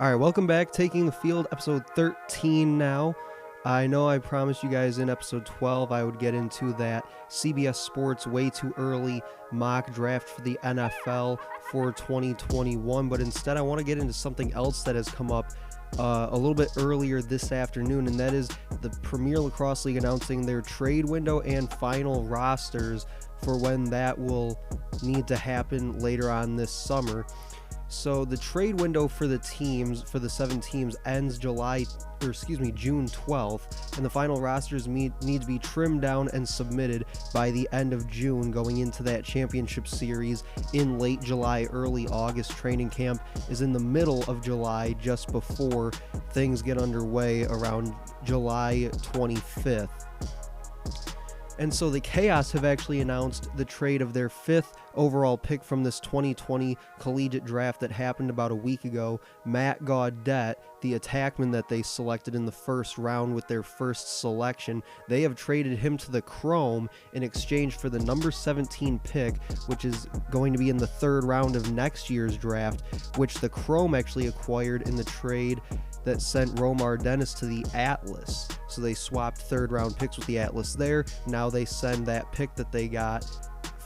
All right, welcome back. Taking the Field, episode 13 now. I know I promised you guys in episode 12 I would get into that CBS Sports way too early mock draft for the NFL for 2021, but instead I want to get into something else that has come up a little bit earlier this afternoon, and that is the Premier Lacrosse League announcing their trade window and final rosters for when that will need to happen later on this summer. So the trade window for the teams, for the 7 teams, ends June 12th, and the final rosters need to be trimmed down and submitted by the end of June, going into that championship series in late July, early August. Training camp is in the middle of July, just before things get underway around July 25th. And so the Chaos have actually announced the trade of their 5th overall pick from this 2020 collegiate draft that happened about a week ago. Matt Gaudette, the attackman that they selected in the first round with their first selection, they have traded him to the Chrome in exchange for the number 17 pick, which is going to be in the 3rd round of next year's draft, which the Chrome actually acquired in the trade that sent Romar Dennis to the Atlas. So they swapped 3rd round picks with the Atlas there. Now they send that pick that they got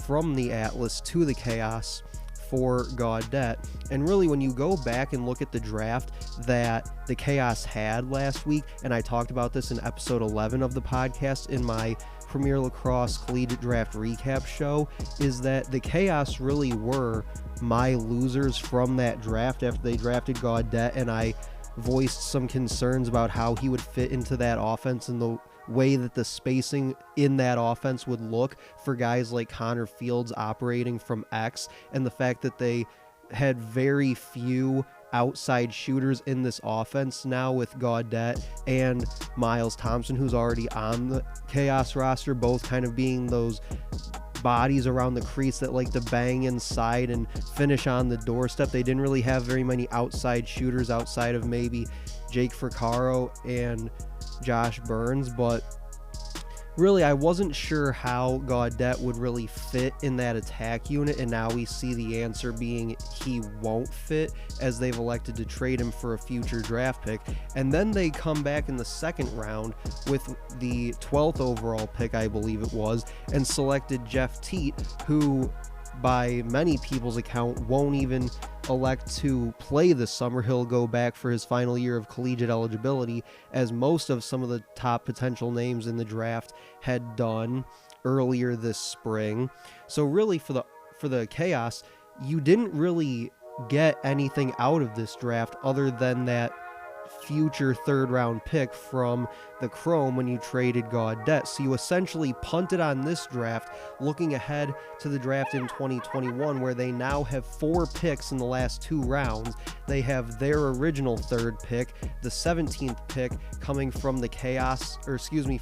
from the Atlas to the Chaos for Gaudette. And really, when you go back and look at the draft that the Chaos had last week, and I talked about this in episode 11 of the podcast in my Premier Lacrosse Collegiate Draft recap show, is that the Chaos really were my losers from that draft after they drafted Gaudette, and I voiced some concerns about how he would fit into that offense and the way that the spacing in that offense would look for guys like Connor Fields operating from X, and the fact that they had very few outside shooters in this offense now with Gaudette and Miles Thompson, who's already on the Chaos roster, both kind of being those bodies around the crease that like to bang inside and finish on the doorstep. They didn't really have very many outside shooters outside of maybe Jake Fricaro and Josh Burns, but really I wasn't sure how Gaudette would really fit in that attack unit, and now we see the answer being he won't fit, as they've elected to trade him for a future draft pick. And then they come back in the 2nd round with the 12th overall pick, I believe it was, and selected Jeff Teat, who by many people's account won't even elect to play this summer. He'll go back for his final year of collegiate eligibility, as most of some of the top potential names in the draft had done earlier this spring. So really for the Chaos, you didn't really get anything out of this draft other than that future 3rd round pick from the Chrome when you traded Gaudette. So you essentially punted on this draft, looking ahead to the draft in 2021, where they now have 4 picks in the last 2 rounds. They have their original 3rd pick, the 17th pick coming from the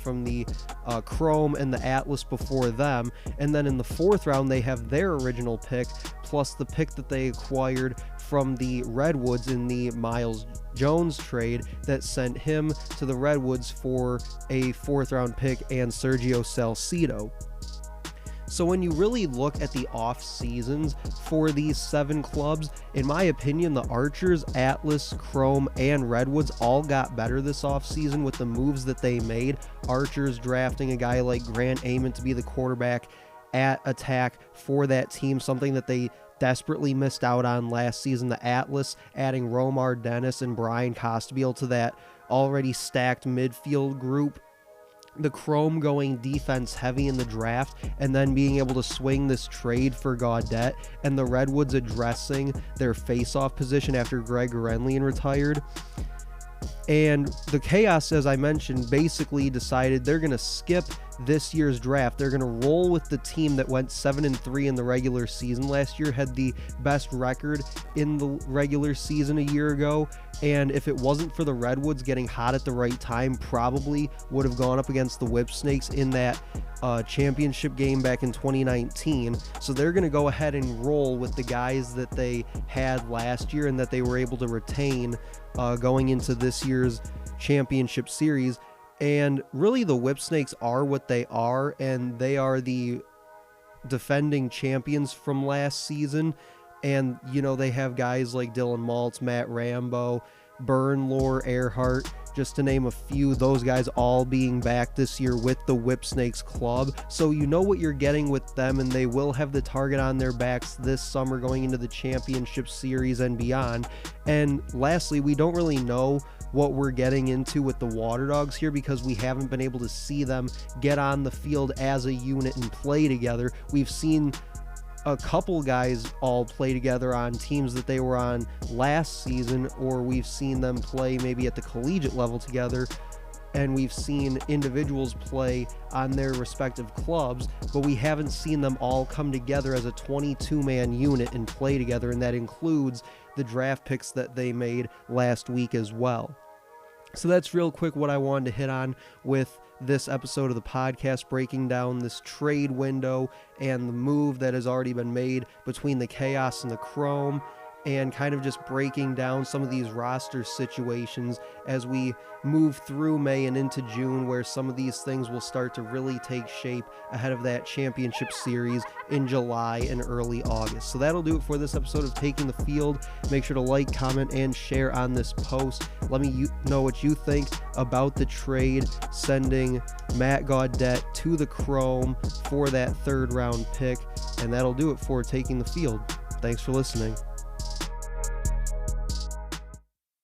from the Chrome and the Atlas before them, and then in the 4th round they have their original pick plus the pick that they acquired from the Redwoods in the Miles Jones trade that sent him to the Redwoods for a 4th round pick and Sergio Salcido. So when you really look at the off seasons for these 7 clubs, in my opinion, the Archers, Atlas, Chrome, and Redwoods all got better this off season with the moves that they made. Archers drafting a guy like Grant Amon to be the quarterback at attack for that team, something that they desperately missed out on last season. The Atlas adding Romar Dennis and Brian Costabile to that already stacked midfield group. The Chrome going defense heavy in the draft and then being able to swing this trade for Gaudette, and the Redwoods addressing their face-off position after Greg Renlian retired. And the Chaos, as I mentioned, basically decided they're going to skip this year's draft. They're going to roll with the team that went 7-3 in the regular season last year, had the best record in the regular season a year ago, and if it wasn't for the Redwoods getting hot at the right time, probably would have gone up against the Whipsnakes in that championship game back in 2019. So they're going to go ahead and roll with the guys that they had last year and that they were able to retain going into this year's championship series. And really the Whipsnakes are what they are, and they are the defending champions from last season. And, you know, they have guys like Dylan Maltz, Matt Rambo, Burnlore, Earhart, just to name a few, those guys all being back this year with the Whipsnakes club. So you know what you're getting with them, and they will have the target on their backs this summer going into the championship series and beyond. And lastly, we don't really know what we're getting into with the Water Dogs here because we haven't been able to see them get on the field as a unit and play together. We've seen a couple guys all play together on teams that they were on last season, or we've seen them play maybe at the collegiate level together, and we've seen individuals play on their respective clubs, but we haven't seen them all come together as a 22-man unit and play together, and that includes the draft picks that they made last week as well. So that's real quick what I wanted to hit on with this episode of the podcast, breaking down this trade window and the move that has already been made between the Chaos and the Chrome, and kind of just breaking down some of these roster situations as we move through May and into June, where some of these things will start to really take shape ahead of that championship series in July and early August. So that'll do it for this episode of Taking the Field. Make sure to like, comment, and share on this post. Let me know what you think about the trade sending Matt Gaudette to the Chrome for that third round pick. And that'll do it for Taking the Field. Thanks for listening.